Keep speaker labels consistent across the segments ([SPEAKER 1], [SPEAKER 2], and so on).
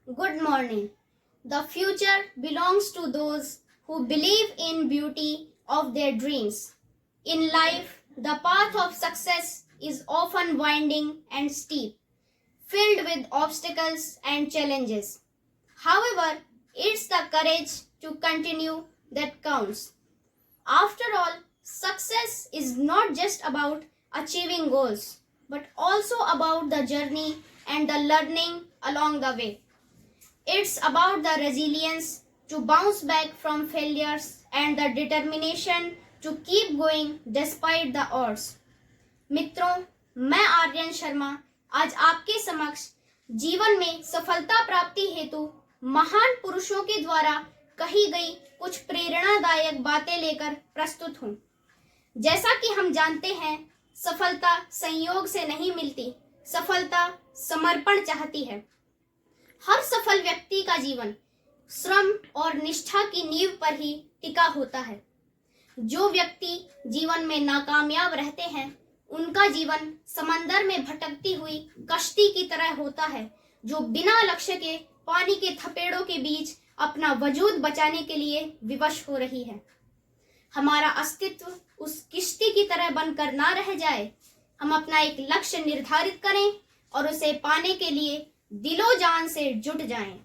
[SPEAKER 1] Good morning. The future belongs to those who believe in beauty of their dreams. In life, the path of success is often winding and steep, filled with obstacles and challenges. However, it's the courage to continue that counts. After all, success is not just about achieving goals, but also about the journey and the learning along the way. It's about the resilience to bounce back from failures and the determination to keep going despite the odds. मित्रों, मैं आर्यन शर्मा आज आपके समक्ष जीवन में सफलता प्राप्ति हेतु महान पुरुषों के द्वारा कही गई कुछ प्रेरणादायक बातें लेकर प्रस्तुत हूँ। जैसा कि हम जानते हैं, सफलता संयोग से नहीं मिलती, सफलता समर्पण चाहती है। हर सफल व्यक्ति का जीवन श्रम और निष्ठा की नींव पर ही टिका होता है। जो व्यक्ति जीवन में नाकामयाब रहते हैं, उनका जीवन समंदर में भटकती हुई कश्ती की तरह होता है, जो बिना लक्ष्य के पानी के थपेड़ों के बीच अपना वजूद बचाने के लिए विवश हो रही है। हमारा अस्तित्व उस किश्ती की तरह बनकर ना रह जाए। हम अपना एक लक्ष्य निर्धारित करें और उसे पाने के लिए दिलो जान से जुट जाएं।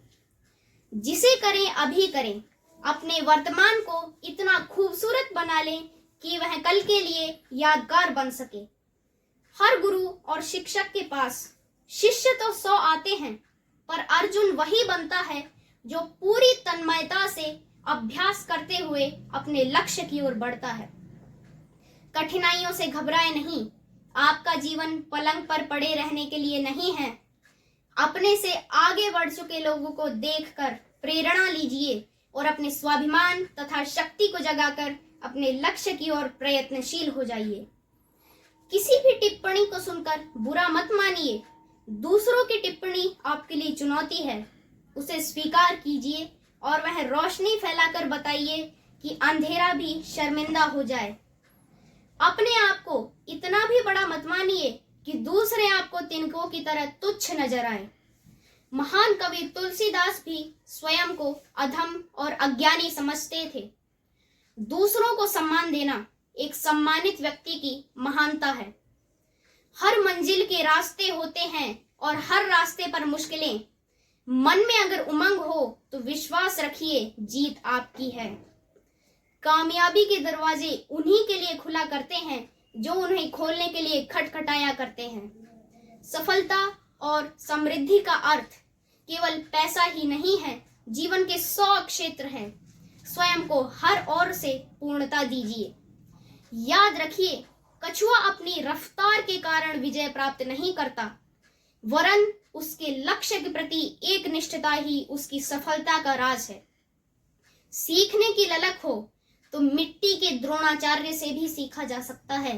[SPEAKER 1] जिसे करें अभी करें। अपने वर्तमान को इतना खूबसूरत बना लें कि वह कल के लिए यादगार बन सके। हर गुरु और शिक्षक के पास शिष्य तो 100 आते हैं, पर अर्जुन वही बनता है जो पूरी तन्मयता से अभ्यास करते हुए अपने लक्ष्य की ओर बढ़ता है। कठिनाइयों से घबराए नहीं। आपका जीवन पलंग पर पड़े रहने के लिए नहीं है। अपने से आगे बढ़ चुके लोगों को देखकर प्रेरणा लीजिए और अपने स्वाभिमान तथा शक्ति को जगाकर अपने लक्ष्य की ओर प्रयत्नशील हो जाइए। किसी भी टिप्पणी को सुनकर बुरा मत मानिए। दूसरों की टिप्पणी आपके लिए चुनौती है, उसे स्वीकार कीजिए और वह रोशनी फैलाकर बताइए कि अंधेरा भी शर्मिंदा हो जाए। अपने आप को इतना भी बड़ा मत मानिए कि दूसरे आपको तिनकों की तरह तुच्छ नजर आए। महान कवि तुलसीदास भी स्वयं को अधम और अज्ञानी समझते थे। दूसरों को सम्मान देना एक सम्मानित व्यक्ति की महानता है। हर मंजिल के रास्ते होते हैं और हर रास्ते पर मुश्किलें। मन में अगर उमंग हो तो विश्वास रखिए, जीत आपकी है। कामयाबी के दरवाजे उन्हीं के लिए खुला करते हैं जो उन्हें खोलने के लिए खटखटाया करते हैं। सफलता और समृद्धि का अर्थ केवल पैसा ही नहीं है, जीवन के 100 क्षेत्र हैं। स्वयं को हर ओर से पूर्णता दीजिए। याद रखिए, कछुआ अपनी रफ्तार के कारण विजय प्राप्त नहीं करता, वरन उसके लक्ष्य के प्रति एक निष्ठता ही उसकी सफलता का राज है। सीखने की ललक हो तो मिट्टी के द्रोणाचार्य से भी सीखा जा सकता है।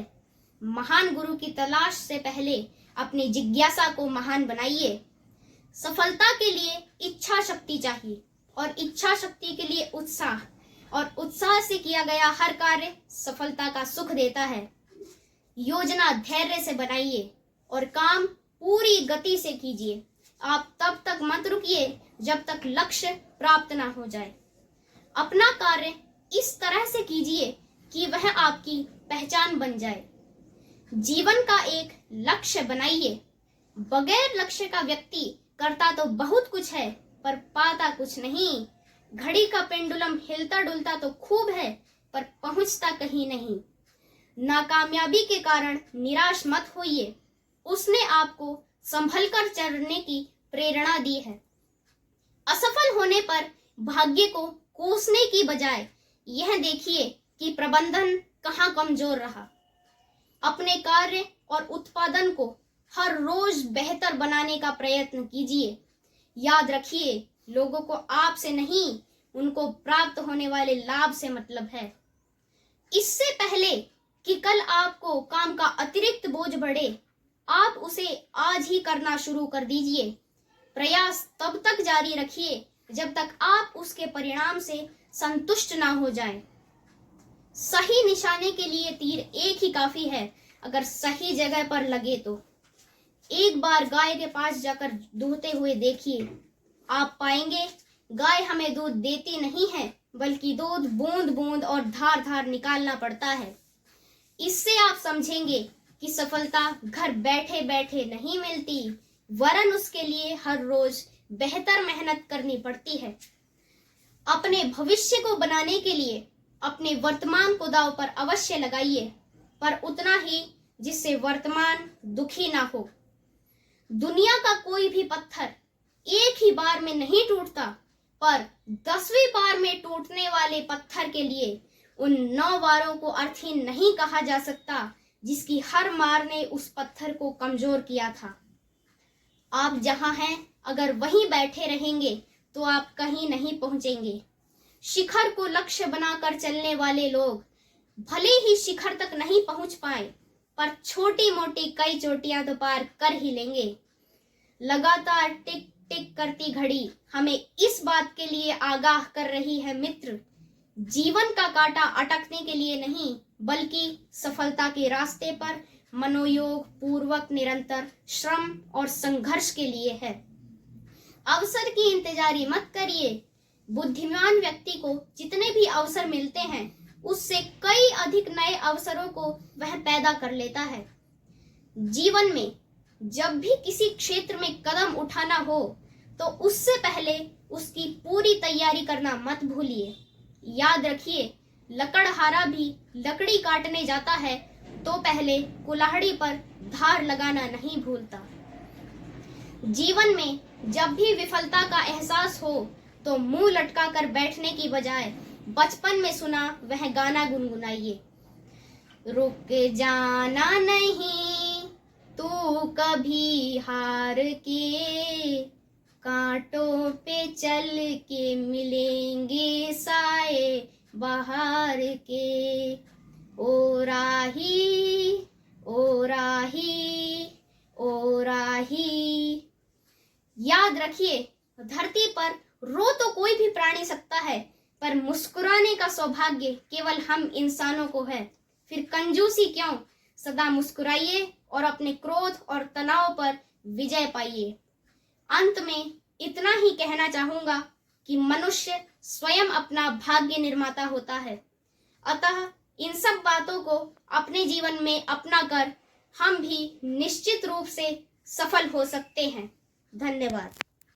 [SPEAKER 1] महान गुरु की तलाश से पहले अपनी जिज्ञासा को महान बनाइए। सफलता के लिए इच्छा शक्ति चाहिए और इच्छा शक्ति के लिए उत्साह, और उत्साह से किया गया हर कार्य सफलता का सुख देता है। योजना धैर्य से बनाइए और काम पूरी गति से कीजिए। आप तब तक मत रुकिए जब तक लक्ष्य प्राप्त ना हो जाए। अपना कार्य इस तरह से कीजिए कि वह आपकी पहचान बन जाए। जीवन का एक लक्ष्य बनाइए। बगैर लक्ष्य का व्यक्ति करता तो बहुत कुछ है, पर पाता कुछ नहीं। घड़ी का पेंडुलम हिलता डुलता तो खूब है, पर पहुंचता कहीं नहीं। नाकामयाबी के कारण निराश मत होइए। उसने आपको संभलकर चलने की प्रेरणा दी है। असफल होने पर भाग्य को कोसने की बजाय यह देखिए कि प्रबंधन कहाँ कमजोर रहा। अपने कार्य और उत्पादन को हर रोज बेहतर बनाने का प्रयत्न कीजिए। याद रखिए, लोगों को आपसे नहीं, उनको प्राप्त होने वाले लाभ से मतलब है। इससे पहले कि कल आपको काम का अतिरिक्त बोझ बढ़े, आप उसे आज ही करना शुरू कर दीजिए। प्रयास तब तक जारी रखिए जब तक आप उसके परिणाम से संतुष्ट ना हो जाएं। सही निशाने के लिए तीर एक ही काफी है, अगर सही जगह पर लगे तो। एक बार गाय के पास जाकर दूहते हुए देखिए, आप पाएंगे गाय हमें दूध देती नहीं है, बल्कि दूध बूंद बूंद और धार धार निकालना पड़ता है। इससे आप समझेंगे कि सफलता घर बैठे बैठे नहीं मिलती, वरन उसके लिए हर रोज बेहतर मेहनत करनी पड़ती है। अपने भविष्य को बनाने के लिए अपने वर्तमान को दांव पर अवश्य लगाइए, पर उतना ही जिससे वर्तमान दुखी ना हो। दुनिया का कोई भी पत्थर एक ही बार में नहीं टूटता, पर 10वीं बार में टूटने वाले पत्थर के लिए उन 9 बारों को अर्थहीन नहीं कहा जा सकता, जिसकी हर मार ने उस पत्थर को कमजोर किया था। आप जहां हैं अगर वहीं बैठे रहेंगे तो आप कहीं नहीं पहुंचेंगे। शिखर को लक्ष्य बनाकर चलने वाले लोग भले ही शिखर तक नहीं पहुंच पाए, पर छोटी मोटी कई चोटियां तो पार कर ही लेंगे। लगातार टिक टिक करती घड़ी हमें इस बात के लिए आगाह कर रही है मित्र, जीवन का कांटा अटकने के लिए नहीं, बल्कि सफलता के रास्ते पर मनोयोग पूर्वक निरंतर श्रम और संघर्ष के लिए है। अवसर की इंतजारी मत करिए। बुद्धिमान व्यक्ति को जितने भी अवसर मिलते हैं, उससे कई अधिक नए अवसरों को वह पैदा कर लेता है। जीवन में जब भी किसी क्षेत्र में कदम उठाना हो, तो उससे पहले उसकी पूरी तैयारी करना मत भूलिए। याद रखिए, लकड़हारा भी लकड़ी काटने जाता है तो पहले कुल्हाड़ी पर धार लगाना नहीं भूलता। जीवन में जब भी विफलता का एहसास हो, तो मुंह लटका कर बैठने की बजाय बचपन में सुना वह गाना गुनगुनाइए। रुक जाना नहीं तू कभी हार के, कांटों पे चल के मिलेंगे साए बाहर के। ओ राही ओ राही ओ राही। याद रखिए, धरती पर रो तो कोई भी प्राणी सकता है, पर मुस्कुराने का सौभाग्य केवल हम इंसानों को है। फिर कंजूसी क्यों, सदा मुस्कुराइए और अपने क्रोध और तनाव पर विजय पाइए। अंत में इतना ही कहना चाहूंगा कि मनुष्य स्वयं अपना भाग्य निर्माता होता है। अतः इन सब बातों को अपने जीवन में अपनाकर हम भी निश्चित रूप से सफल हो सकते हैं। धन्यवाद।